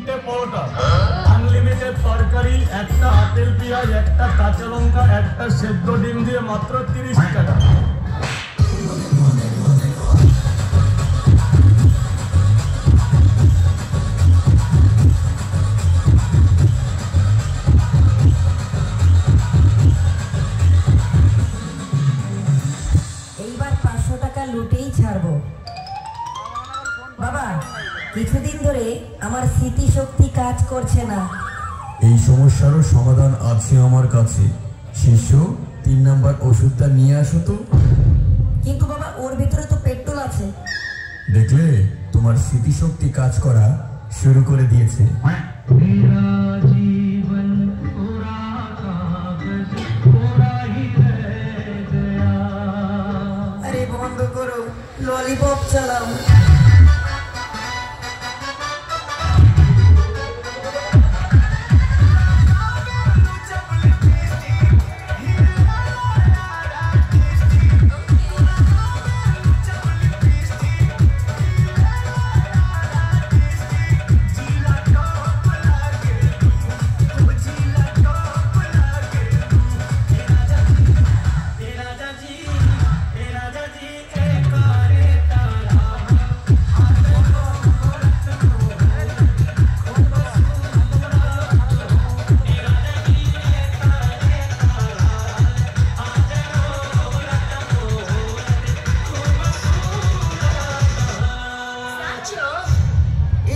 3টে পরোটা, আনলিমিটেড তরকারি, একটা আপেল পেঁয়াজ, একটা কাঁচা লঙ্কা, একটা সেদ্ধ ডিম দিয়ে মাত্র 30 টাকা। এইবার 500 টাকা লুটেই ছাড়বো। বাবা, কিছুদিন ধরে আমার স্মৃতিশক্তি কাজ করছে না। এই সমস্যারও সমাধান আছে আমার কাছে। শিষ্য, 3 নাম্বার ওষুধটা নিয়ে আসো তো। কিন্তু বাবা, ওর ভিতরে তো পেট্রোল আছে। দেখলে, তোমার স্মৃতিশক্তি কাজ করা শুরু করে দিয়েছে। আরে বন্ধ করো, ললিপপ চালাও।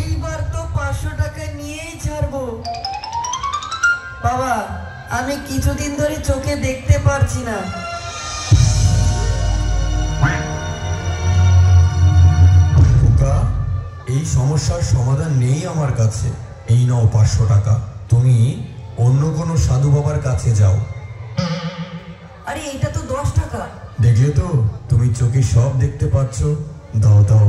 এইবার তো 500 টাকা নিয়েই ছাড়বো। বাবা, আমি কিছুদিন ধরে চোখে দেখতে পারছি না। খোকা, এই সমস্যার সমাধান নেই আমার কাছে। এই নাও 500 টাকা, তুমি অন্য কোনো সাধু বাবার কাছে যাও। আরে এটা তো 10 টাকা। দেখলে তো, তুমি চোখে সব দেখতে পাচ্ছ। দাও দাও।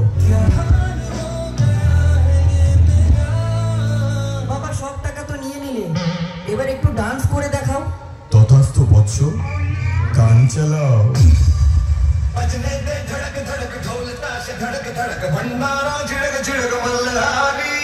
বাবা, সব টাকা তো নিয়ে নিলে, এবার একটু ডান্স করে দেখাও। তথাস্তু বৎস, গান চালাও। बजने दे धड़क धड़क ढोल ताश धड़क धड़क भंडारा झिड़क झिड़क मल्हारी।